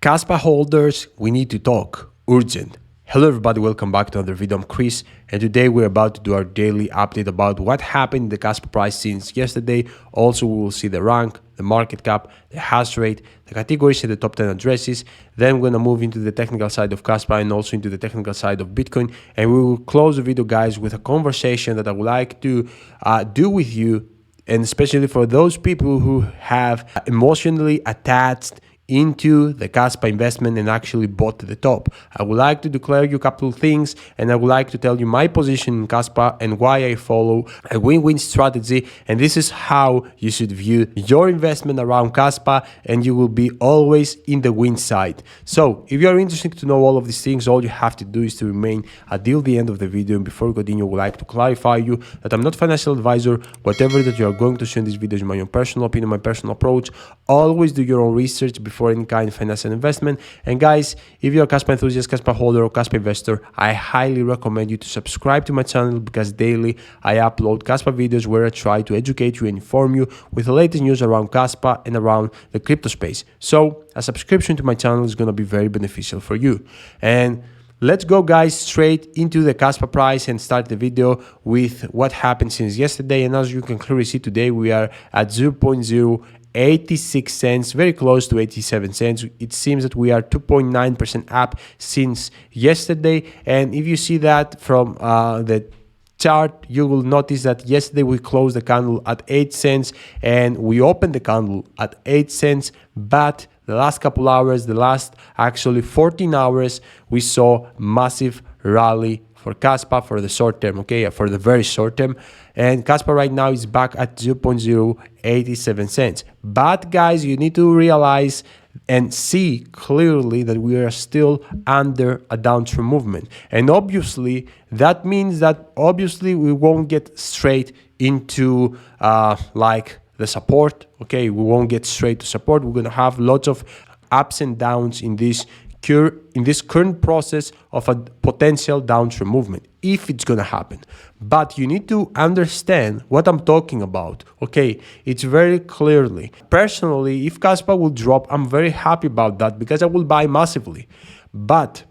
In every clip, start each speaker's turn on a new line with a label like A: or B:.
A: Kaspa holders, we need to talk. Urgent. Hello everybody, welcome back to another video. I'm Chris, and today we're about to do our daily update about what happened in the Kaspa price since yesterday. Also, we will see the rank, the market cap, the hash rate, the categories and the top 10 addresses. Then we're gonna move into the technical side of Kaspa and also into the technical side of Bitcoin. And we will close the video, guys, with a conversation that I would like to do with you, and especially for those people who have emotionally attached into the Kaspa investment and actually bought to the top. I would like to declare you a couple of things, and I would like to tell you my position in Kaspa and why I follow a win-win strategy. And this is how you should view your investment around Kaspa, and you will be always in the win side. So if you are interested to know all of these things, all you have to do is to remain until the end of the video. And before we continue, I would like to clarify you that I'm not a financial advisor. Whatever that you are going to see in this video is my own personal opinion, my personal approach. Always do your own research before any kind of financial investment. And guys, if you're a Kaspa enthusiast, Kaspa holder, or Kaspa investor, I highly recommend you to subscribe to my channel, because daily I upload Kaspa videos where I try to educate you and inform you with the latest news around Kaspa and around the crypto space. So a subscription to my channel is going to be very beneficial for you. And let's go, guys, straight into the Kaspa price and start the video with what happened since yesterday. And as you can clearly see, today we are at 0.086 cents, very close to 87 cents. It seems that we are 2.9% up since yesterday. And if you see that from the chart, you will notice that yesterday we closed the candle at 8 cents and we opened the candle at 8 cents, but the last couple hours, the last actually 14 hours, we saw massive rally for Kaspa for the short term, okay, for the very short term. And Kaspa right now is back at 0.087 cents. But guys, you need to realize and see clearly that we are still under a downtrend movement. And obviously, that means that obviously we won't get straight into like the support, okay? We won't get straight to support. We're gonna have lots of ups and downs in this current process of a potential downtrend movement, if it's gonna happen. But you need to understand what I'm talking about, okay? It's very clearly. Personally, if Kaspa will drop, I'm very happy about that, because I will buy massively. But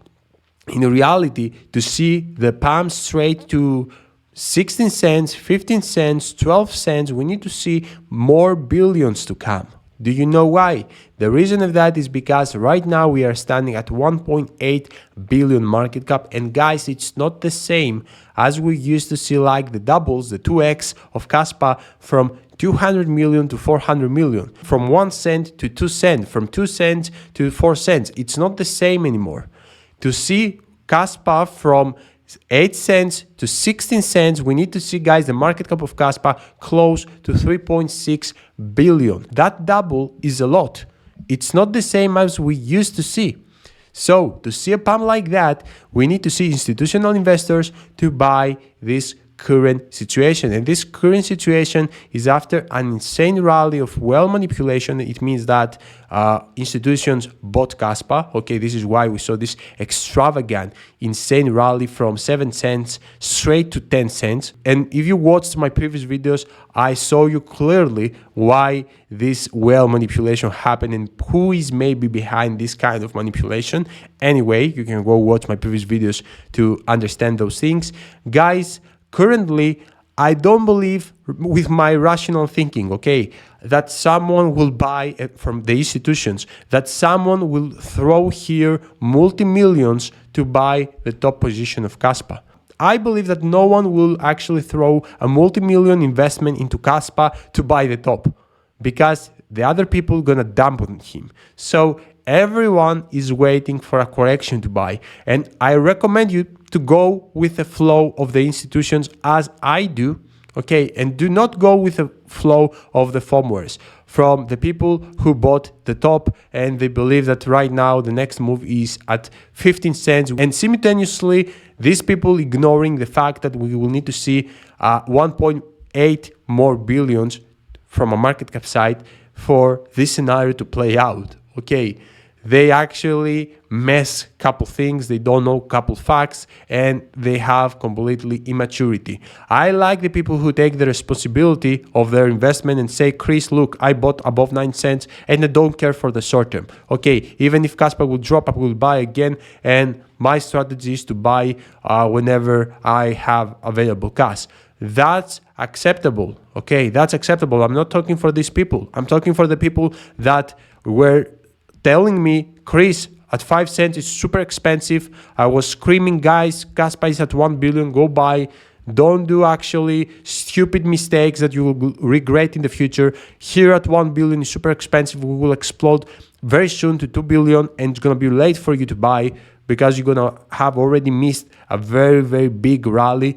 A: in reality, to see the pump straight to 16 cents, 15 cents, 12 cents, we need to see more billions to come. Do you know why? The reason of that is because right now we are standing at 1.8 billion market cap. And guys, it's not the same as we used to see, like the doubles, the 2x of Kaspa, from 200 million to 400 million, from 1 cent to 2 cents, from 2 cents to 4 cents. It's not the same anymore. To see Kaspa from 8 cents to 16 cents, we need to see, guys, the market cap of Kaspa close to 3.6 billion. That double is a lot. It's not the same as we used to see. So to see a pump like that, we need to see institutional investors to buy this current situation. And this current situation is after an insane rally of well manipulation. It means that institutions bought Kaspa. Okay, this is why we saw this extravagant, insane rally from 7 cents straight to 10 cents. And if you watched my previous videos, I saw you clearly why this well manipulation happened and who is maybe behind this kind of manipulation. Anyway, you can go watch my previous videos to understand those things. Guys, currently, I don't believe with my rational thinking, okay, that someone will buy from the institutions, that someone will throw here multi-millions to buy the top position of Kaspa. I believe that no one will actually throw a multi-million investment into Kaspa to buy the top, because the other people are gonna dump on him. So everyone is waiting for a correction to buy. And I recommend you to go with the flow of the institutions, as I do, okay? And do not go with the flow of the FOMOers, from the people who bought the top and they believe that right now the next move is at 15 cents. And simultaneously, these people ignoring the fact that we will need to see 1.8 more billions from a market cap side for this scenario to play out, okay? they actually mess couple things, they don't know couple facts, and they have completely immaturity. I like the people who take the responsibility of their investment and say, Chris, look, I bought above 9 cents and I don't care for the short term. Okay, even if Kaspa will drop, I will buy again, and my strategy is to buy whenever I have available cash. That's acceptable. Okay, that's acceptable. I'm not talking for these people. I'm talking for the people that were telling me, Chris, at 5 cents it's super expensive. I was screaming, guys, Kaspa is at 1 billion, go buy. Don't do actually stupid mistakes that you will regret in the future. Here at 1 billion is super expensive. We will explode very soon to 2 billion, and it's going to be late for you to buy because you're going to have already missed a very, very big rally.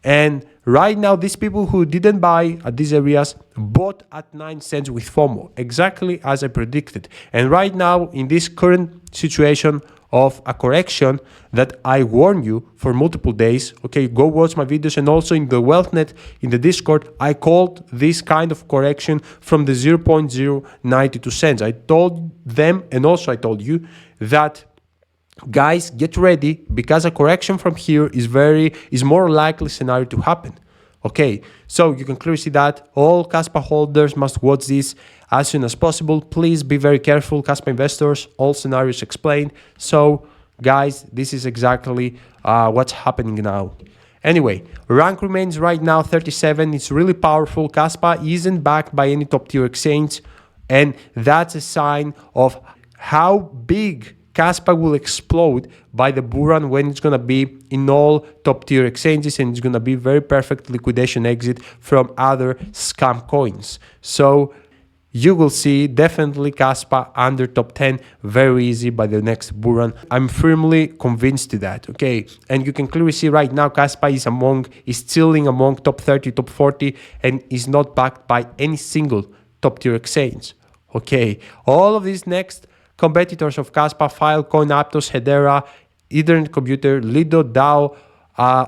A: And right now, these people who didn't buy at these areas bought at 9 cents with FOMO, exactly as I predicted. And right now, in this current situation of a correction that I warned you for multiple days, okay, go watch my videos, and also in the WealthNet, in the Discord, I called this kind of correction from the 0.092 cents. I told them, and also I told you, that guys, get ready, because a correction from here is more likely scenario to happen. Okay, so you can clearly see that all Kaspa holders must watch this as soon as possible. Please be very careful, Kaspa investors, all scenarios explained. So guys, this is exactly what's happening now. Anyway, rank remains right now 37. It's really powerful. Kaspa isn't backed by any top tier exchange, and that's a sign of how big Kaspa will explode by the bull run when it's going to be in all top tier exchanges, and it's going to be very perfect liquidation exit from other scam coins. So you will see definitely Kaspa under top 10 very easy by the next bull run. I'm firmly convinced to that. Okay, and you can clearly see right now Kaspa is chilling among top 30, top 40, and is not backed by any single top tier exchange. Okay, all of these next competitors of Kaspa, Filecoin, Aptos, Hedera, Ethernet Computer, Lido, DAO,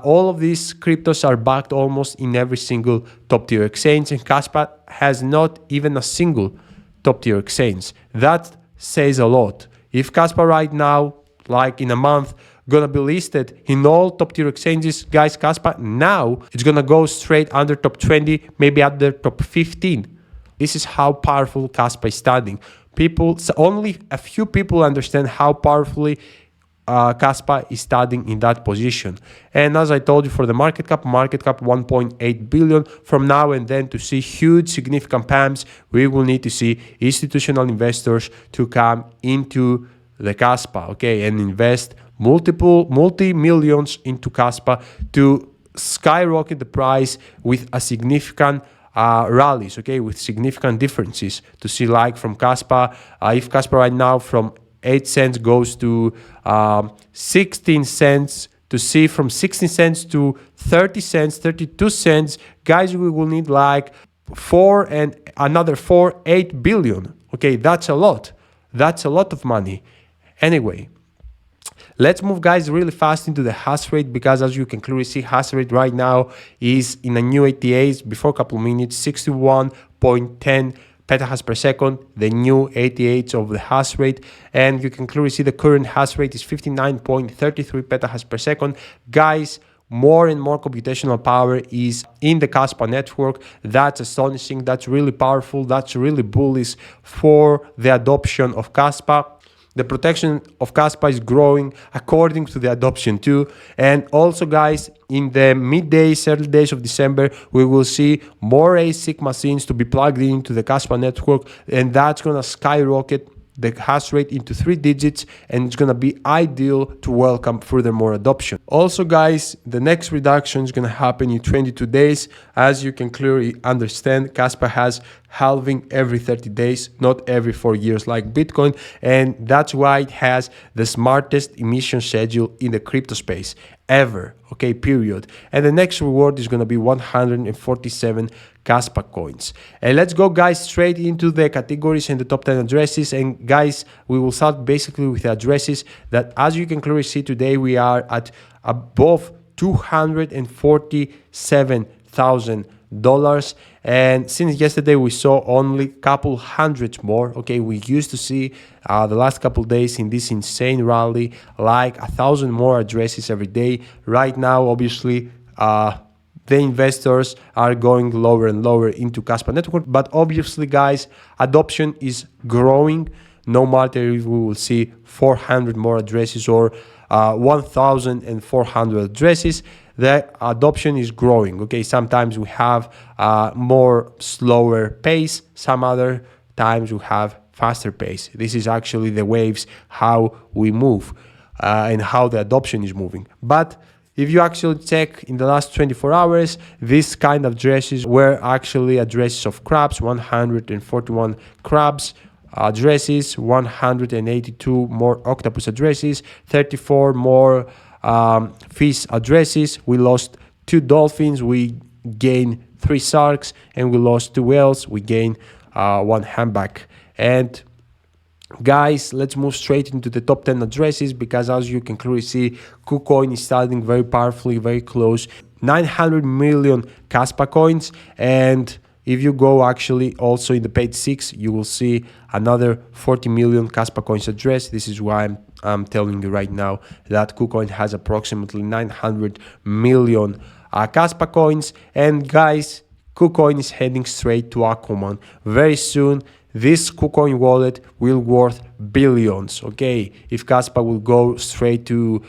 A: all of these cryptos are backed almost in every single top tier exchange, and Kaspa has not even a single top tier exchange. That says a lot. If Kaspa right now, like in a month, gonna be listed in all top tier exchanges, guys, Kaspa now it's gonna go straight under top 20, maybe under top 15. This is how powerful Kaspa is standing. Only a few people understand how powerfully Kaspa is studying in that position. And as I told you, for the market cap 1.8 billion. From now and then, to see huge significant PAMs, we will need to see institutional investors to come into the Kaspa, okay, and invest multi-millions into Kaspa to skyrocket the price with a significant rallies, okay, with significant differences to see, like from Kaspa, if Kaspa right now from 8 cents goes to 16 cents, to see from 16 cents to 30 cents, 32 cents, guys, we will need like 4 and another 8 billion. Okay, that's a lot. That's a lot of money. Anyway, let's move, guys, really fast into the Hashrate, because as you can clearly see, Hashrate right now is in a new ATAs before a couple of minutes, 61.10 petahash per second, the new ATH of the Hashrate, and you can clearly see the current Hashrate is 59.33 petahash per second. Guys, more and more computational power is in the Kaspa network. That's astonishing. That's really powerful. That's really bullish for the adoption of Kaspa. The protection of Kaspa is growing according to the adoption too. And also, guys, in the middays, early days of December, we will see more ASIC machines to be plugged into the Kaspa network, and that's going to skyrocket the hash rate into 3 digits, and it's going to be ideal to welcome furthermore adoption. Also, guys, the next reduction is going to happen in 22 days. As you can clearly understand, Kaspa has halving every 30 days, not every 4 years like Bitcoin, and that's why it has the smartest emission schedule in the crypto space ever, okay, period. And the next reward is going to be 147 Kaspa coins. And let's go, guys, straight into the categories and the top 10 addresses. And guys, we will start basically with the addresses that, as you can clearly see, today we are at above 247,000 And since yesterday we saw only couple hundreds more. Okay, we used to see the last couple days in this insane rally like 1,000 more addresses every day. Right now, obviously, the investors are going lower and lower into Kaspa network, but obviously, guys, adoption is growing. No matter if we will see 400 more addresses or 1,400 addresses, the adoption is growing. Okay, sometimes we have more slower pace, some other times we have faster pace. This is actually the waves, how we move and how the adoption is moving. But if you actually check in the last 24 hours, these kind of addresses were actually addresses of crabs, 141 crabs addresses, 182 more octopus addresses, 34 more fish addresses. We lost 2 dolphins, we gained 3 sharks, and we lost 2 whales, we gained 1 humpback. And guys, let's move straight into the top 10 addresses, because as you can clearly see, KuCoin is starting very powerfully, very close, 900 million Kaspa coins. And if you go actually also in the page 6, you will see another 40 million Kaspa coins address. This is why I'm telling you right now that KuCoin has approximately 900 million Kaspa coins. And guys, KuCoin is heading straight to Aquaman. Very soon, this KuCoin wallet will worth billions. Okay, if Kaspa will go straight to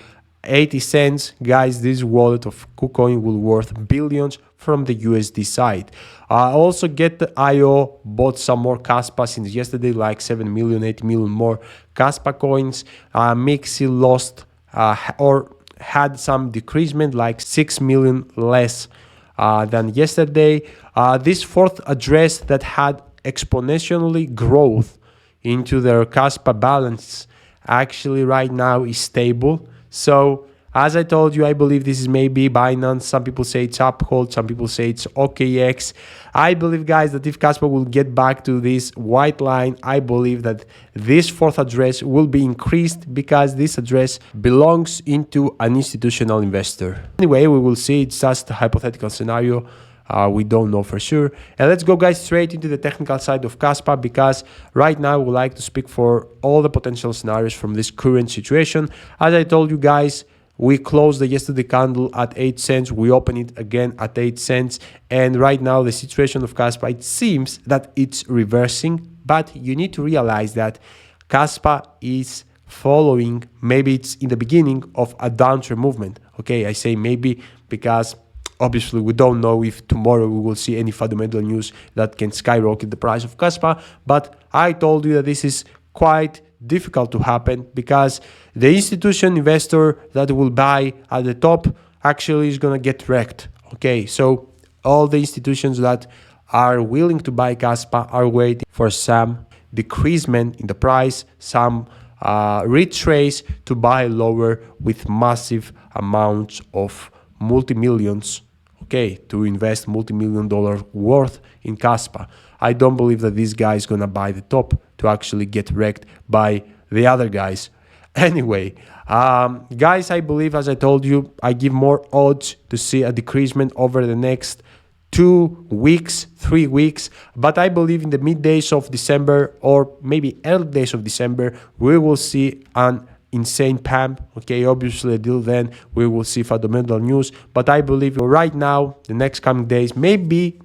A: 80 cents, guys, this wallet of KuCoin will worth billions from the USD side. Also, Get the IO bought some more Kaspa since yesterday, like 7 million, 8 million more Kaspa coins. Mixi lost or had some decreasement, like 6 million less than yesterday. This fourth address that had exponentially growth into their Kaspa balance actually right now is stable. So as I told you, I believe this is maybe Binance. Some people say it's Uphold, some people say it's OKX. I believe, guys, that if Kaspa will get back to this white line, I believe that this fourth address will be increased, because this address belongs into an institutional investor. Anyway, we will see. It's just a hypothetical scenario. We don't know for sure. And let's go, guys, straight into the technical side of Kaspa, because right now we would like to speak for all the potential scenarios from this current situation. As I told you, guys, we closed the yesterday candle at 8 cents. We opened it again at 8 cents. And right now the situation of Kaspa, it seems that it's reversing. But you need to realize that Kaspa is following, maybe it's in the beginning of a downtrend movement. Okay, I say maybe because obviously we don't know if tomorrow we will see any fundamental news that can skyrocket the price of Kaspa. But I told you that this is quite difficult to happen, because the institution investor that will buy at the top actually is going to get wrecked. Okay, so all the institutions that are willing to buy Kaspa are waiting for some decreasement in the price, some retrace to buy lower with massive amounts of multi-millions, okay, to invest multi-million-dollar worth in Kaspa. I don't believe that this guy is gonna buy the top to actually get wrecked by the other guys. Anyway, guys, I believe, as I told you, I give more odds to see a decreasement over the next 2 weeks, 3 weeks. But I believe in the mid days of December, or maybe early days of December, we will see an insane pump. Okay, obviously until then we will see fundamental news, but I believe right now, the next coming days, maybe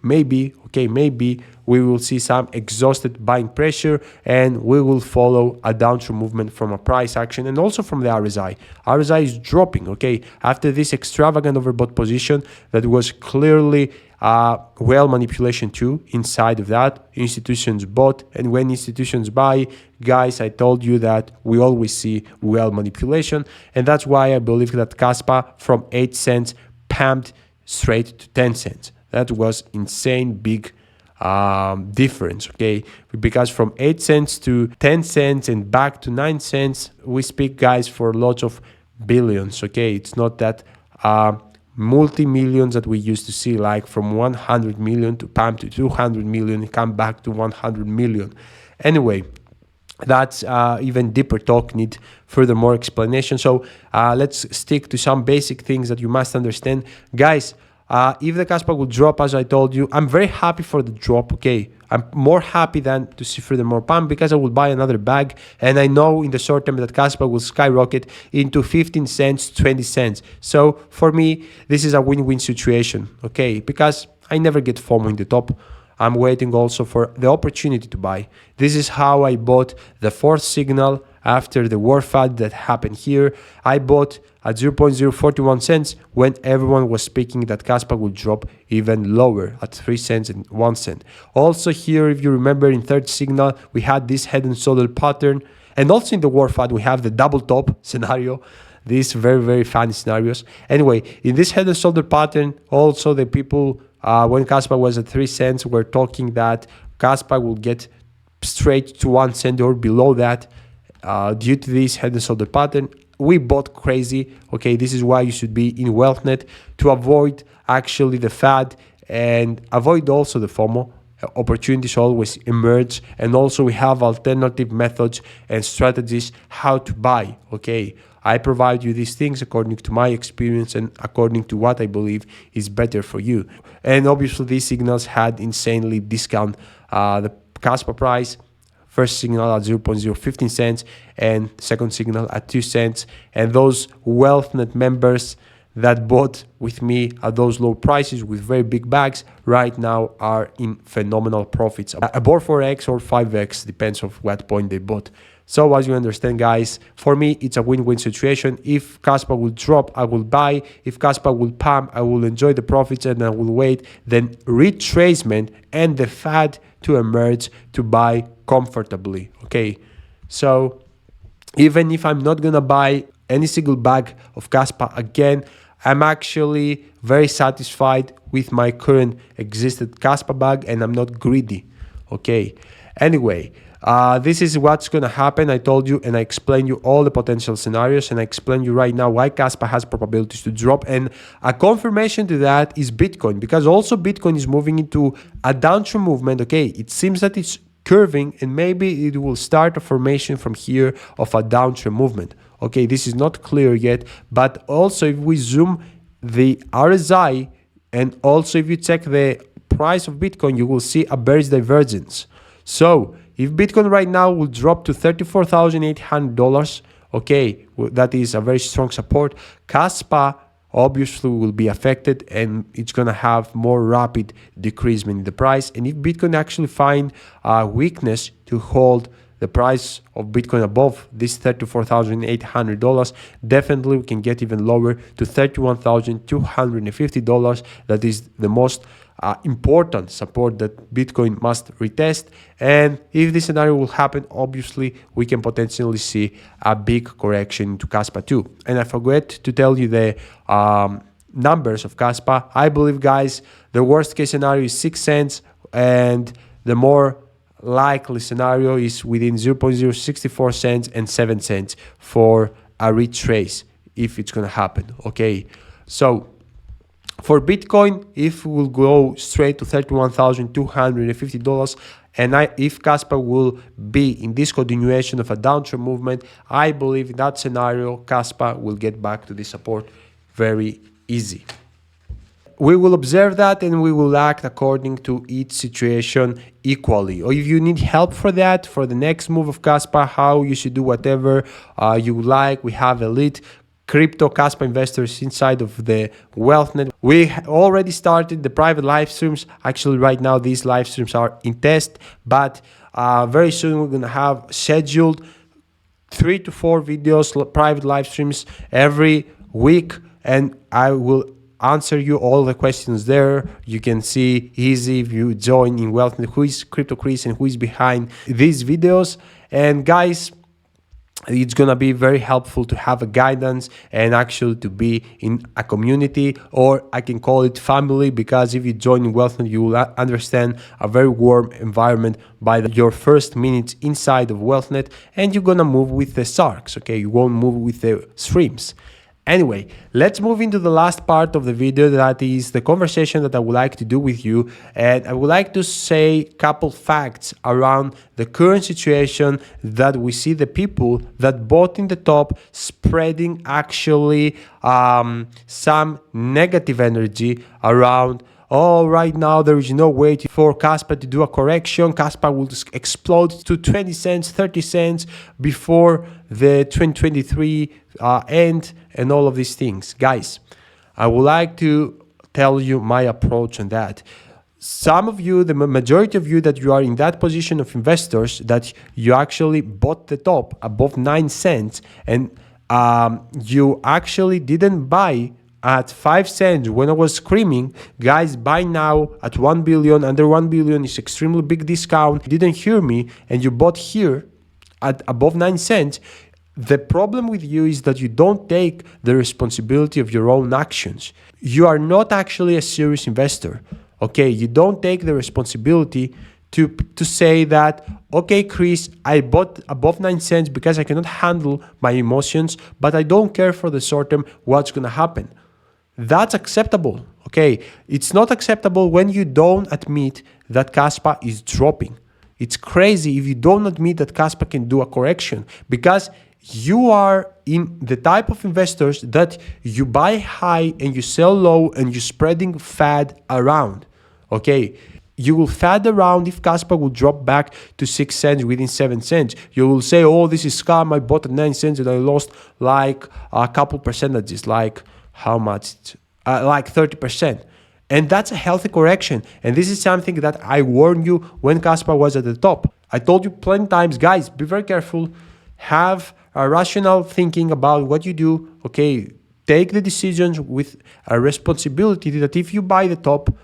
A: we will see some exhausted buying pressure, and we will follow a downtrend movement from a price action, and also from the RSI. RSI is dropping, okay, after this extravagant overbought position that was clearly well manipulation too. Inside of that, institutions bought, and when institutions buy, guys, I told you that we always see well manipulation, and that's why I believe that Kaspa from 8 cents pumped straight to 10 cents. That was insane big difference, okay, because from 8 cents to 10 cents and back to 9 cents, we speak, guys, for lots of billions. Okay, it's not that multi-millions that we used to see, like from 100 million to pump to 200 million, come back to 100 million. Anyway, that's even deeper talk, need further more explanation. So let's stick to some basic things that you must understand, guys. If the Kaspa will drop, as I told you, I'm very happy for the drop, okay? I'm more happy than to see furthermore pump because I will buy another bag, and I know in the short term that Kaspa will skyrocket into 15 cents, 20 cents. So for me, this is a win-win situation, okay? Because I never get FOMO in the top. I'm waiting also for the opportunity to buy. This is how I bought the fourth signal after the war fad that happened here. I bought at 0.041 cents when everyone was speaking that Kaspa would drop even lower at 3 cents and 1 cent. Also here, if you remember, in third signal, we had this head and shoulder pattern. And also in the war fad, we have the double top scenario. These very, very funny scenarios. Anyway, in this head and shoulder pattern, also the people, when Kaspa was at 3 cents, were talking that Kaspa will get straight to 1 cent or below that due to this head and shoulder pattern. We bought crazy. Okay, this is why you should be in WealthNet, to avoid actually the fad and avoid also the FOMO. Opportunities always emerge, and also we have alternative methods and strategies how to buy. Okay, I provide you these things according to my experience and according to what I believe is better for you. And obviously these signals had insanely discount the Kaspa price. First signal at 0.015 cents and second signal at 2 cents. And those WealthNet members that bought with me at those low prices with very big bags right now are in phenomenal profits. About 4x or 5x, depends on what point they bought. So as you understand, guys, for me, it's a win-win situation. If Kaspa will drop, I will buy. If Kaspa will pump, I will enjoy the profits and I will wait. Then retracement and the fad to emerge to buy comfortably. Okay, so even if I'm not gonna buy any single bag of Kaspa again, I'm actually very satisfied with my current existed Kaspa bag and I'm not greedy. Okay, anyway, this is what's gonna happen. I told you and I explained you all the potential scenarios, and I explained you right now why Kaspa has probabilities to drop, and a confirmation to that is Bitcoin, because also Bitcoin is moving into a downtrend movement. Okay, it seems that it's curving and maybe it will start a formation from here of a downtrend movement. Okay, this is not clear yet, but also if we zoom the RSI and also if you check the price of Bitcoin, you will see a bearish divergence. So if Bitcoin right now will drop to $34,800, okay, that is a very strong support. Kaspa obviously will be affected and it's going to have more rapid decreasement in the price. And if Bitcoin actually find a weakness to hold the price of Bitcoin above this $34,800, definitely we can get even lower to $31,250. That is the most important support that Bitcoin must retest. And if this scenario will happen, obviously we can potentially see a big correction into Kaspa too. And I forgot to tell you the numbers of Kaspa. I believe, guys, the worst case scenario is 6 cents and the more likely scenario is within 0.064 cents and 7 cents for a retrace if it's going to happen. Okay, so for Bitcoin, if we will go straight to $31,250, and if Kaspa will be in this continuation of a downtrend movement, I believe in that scenario Kaspa will get back to this support very easy. We will observe that and we will act according to each situation equally. Or if you need help for that, for the next move of Kaspa, how you should do whatever you like, we have elite crypto Kaspa investors inside of the WealthNet. We already started the private live streams. Actually, right now, these live streams are in test, but very soon we're going to have scheduled 3 to 4 videos, private live streams every week, and I will answer you all the questions there. You can see easy if you join in WealthNet who is Crypto Chris and who is behind these videos. And guys, it's gonna be very helpful to have a guidance and actually to be in a community, or I can call it family, because if you join in WealthNet, you will understand a very warm environment by your first minutes inside of WealthNet, and you're gonna move with the sharks. Okay, you won't move with the streams. Anyway, let's move into the last part of the video, that is the conversation that I would like to do with you. And I would like to say a couple facts around the current situation that we see the people that bought in the top spreading actually some negative energy around. Oh, right now there is no way for Kaspa to do a correction. Kaspa will explode to 20 cents, 30 cents before the 2023 end and all of these things. Guys, I would like to tell you my approach on that. Some of you, the majority of you that you are in that position of investors, that you actually bought the top above 9 cents and you actually didn't buy at 5 cents when I was screaming, guys, buy now at 1 billion, under 1 billion is extremely big discount. You didn't hear me and you bought here at above 9 cents. The problem with you is that you don't take the responsibility of your own actions. You are not actually a serious investor, okay? You don't take the responsibility to say that, okay, Chris, I bought above 9 cents because I cannot handle my emotions, but I don't care for the short term what's gonna happen. That's acceptable, okay? It's not acceptable when you don't admit that Kaspa is dropping. It's crazy if you don't admit that Kaspa can do a correction, because you are in the type of investors that you buy high and you sell low and you're spreading fad around, okay? You will fad around if Kaspa will drop back to 6 cents within 7 cents. You will say, oh, this is scam, I bought at 9 cents and I lost like a couple percentages, like how much? Like 30%. And that's a healthy correction. And this is something that I warned you when Kaspa was at the top. I told you plenty times, guys, be very careful. Have a rational thinking about what you do. Okay, take the decisions with a responsibility that if you buy the top,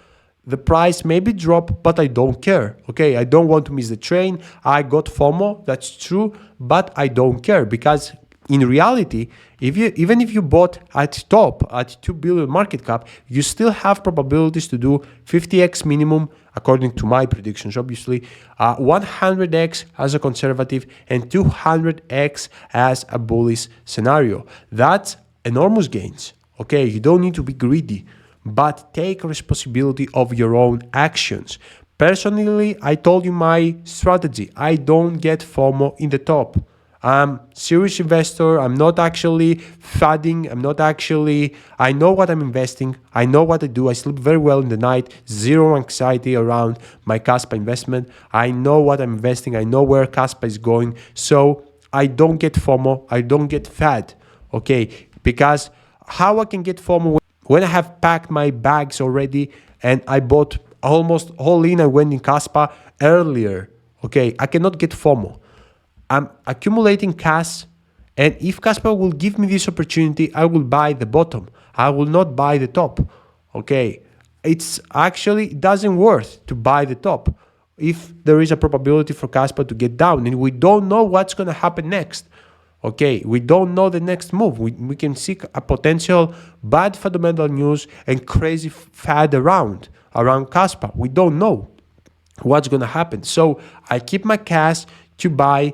A: the price maybe drop, but I don't care. Okay, I don't want to miss the train. I got FOMO, that's true, but I don't care, because in reality, even if you bought at top at 2 billion market cap, you still have probabilities to do 50x minimum, according to my predictions, obviously, 100x as a conservative and 200x as a bullish scenario. That's enormous gains. Okay, you don't need to be greedy, but take responsibility of your own actions. Personally, I told you my strategy. I don't get FOMO in the top. I'm serious investor. I'm not actually fadding. I know what I'm investing. I know what I do. I sleep very well in the night. Zero anxiety around my Kaspa investment. I know what I'm investing. I know where Kaspa is going. So I don't get FOMO. I don't get fad. Okay. Because how I can get FOMO when I have packed my bags already and I bought almost all in, I went in Kaspa earlier. Okay. I cannot get FOMO. I'm accumulating cash, and if Kaspa will give me this opportunity, I will buy the bottom. I will not buy the top. Okay, it doesn't worth to buy the top if there is a probability for Kaspa to get down, and we don't know what's going to happen next. Okay, we don't know the next move. We can see a potential bad fundamental news and crazy fad around Kaspa. We don't know what's going to happen. So I keep my cash to buy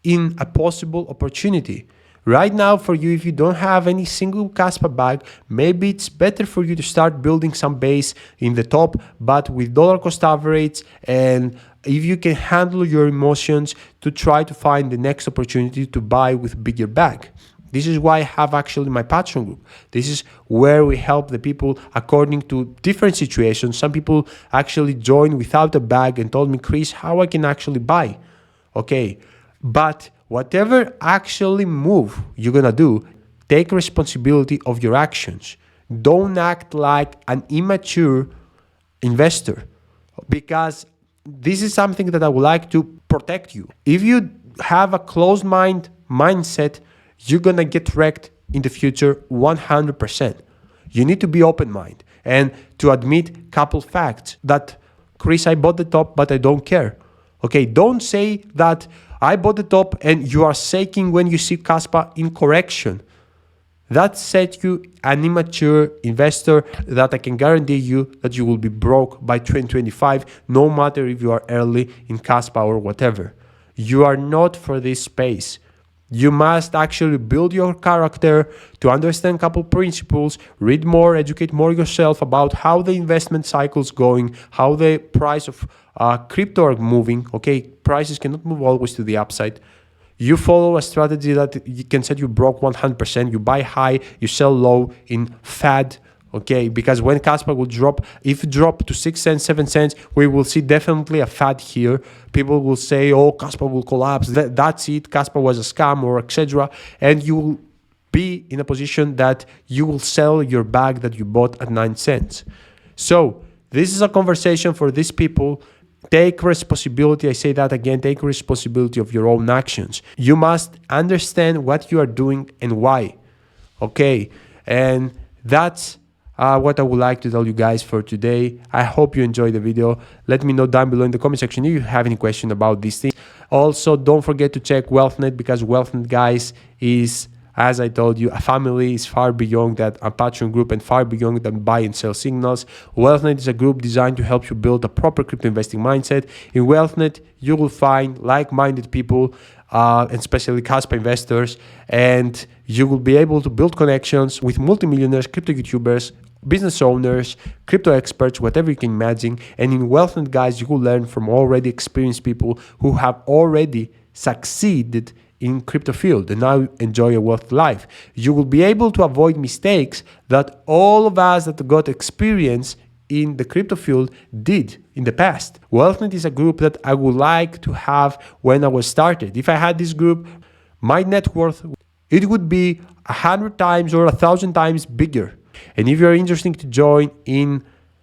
A: in a possible opportunity. Right now, for you, if you don't have any single Kaspa bag, maybe it's better for you to start building some base in the top, but with dollar cost average, and if you can handle your emotions, to try to find the next opportunity to buy with bigger bag. This is why I have actually my Patreon group. This is where we help the people according to different situations. Some people actually joined without a bag and told me, Chris, how I can actually buy. Okay, but whatever actually move you're gonna do, take responsibility of your actions. Don't act like an immature investor, because this is something that I would like to protect you. If you have a closed mindset, you're gonna get wrecked in the future 100%. You need to be open-minded and to admit couple facts that, Chris, I bought the top, but I don't care. Okay, don't say that I bought the top and you are shaking when you see Kaspa in correction. That sets you an immature investor that I can guarantee you that you will be broke by 2025, no matter if you are early in Kaspa or whatever. You are not for this space. You must actually build your character to understand a couple principles, read more, educate more yourself about how the investment cycle is going, how the price of crypto are moving. Okay, prices cannot move always to the upside. You follow a strategy that you can set you broke 100%. You buy high, you sell low in fad. Okay, because when Kaspa will drop, if it drop to 6 cents, 7 cents, we will see definitely a fad here. People will say, oh, Kaspa will collapse. That's it. Kaspa was a scam or etc. And you will be in a position that you will sell your bag that you bought at 9 cents. So this is a conversation for these people. Take responsibility. I say that again, take responsibility of your own actions. You must understand what you are doing and why. Okay, and that's what I would like to tell you guys for today. I hope you enjoyed the video. Let me know down below in the comment section if you have any question about these things. Also, don't forget to check WealthNet, because WealthNet, guys, is, as I told you, a family, is far beyond that a Patreon group and far beyond than buy and sell signals. WealthNet is a group designed to help you build a proper crypto investing mindset. In WealthNet, you will find like-minded people, and especially Kaspa investors, and you will be able to build connections with multimillionaires, crypto YouTubers, business owners, crypto experts, whatever you can imagine. And in WealthNet, guys, you will learn from already experienced people who have already succeeded in crypto field and now enjoy a wealth life. You will be able to avoid mistakes that all of us that got experience in the crypto field did in the past. WealthNet is a group that I would like to have when I was started. If I had this group, my net worth, it would be 100 times or 1,000 times bigger. And if you're interested to join in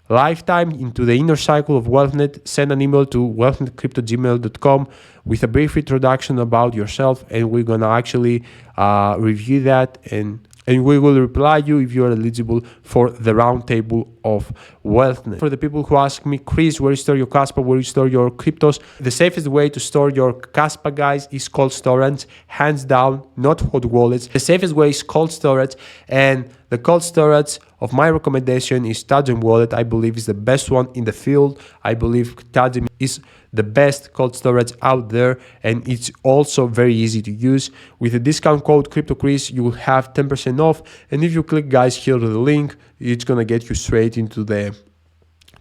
A: lifetime into the inner cycle of WealthNet, send an email to wealthnetcrypto@gmail.com with a brief introduction about yourself, and we're gonna actually review that, and we will reply you if you are eligible for the roundtable of WealthNet. For the people who ask me, Chris, where you store your Kaspa, where you store your cryptos, the safest way to store your Kaspa, guys, is cold storage, hands down, not hot wallets. The safest way is cold storage, and the cold storage of my recommendation is Tajam wallet. I believe is the best one in the field. I believe Tajam is the best cold storage out there, and it's also very easy to use. With the discount code CryptoChris, you will have 10% off, and if you click, guys, here to the link, it's gonna get you straight into the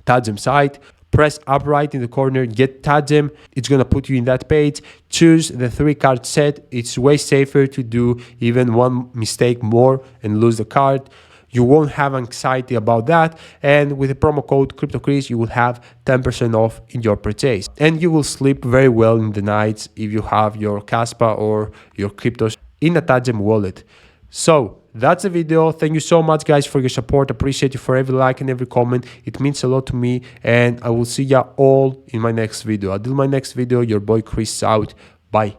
A: Tajam site. Press up right in the corner, get Tajam. It's gonna put you in that page. Choose the 3-card set. It's way safer to do even one mistake more and lose the card. You won't have anxiety about that, and with the promo code CryptoChris, you will have 10% off in your purchase, and you will sleep very well in the nights if you have your Kaspa or your cryptos in a Tajam wallet. So that's the video. Thank you so much, guys, for your support. Appreciate you for every like and every comment. It means a lot to me, and I will see ya all in my next video. Until my next video, your boy Chris out. Bye.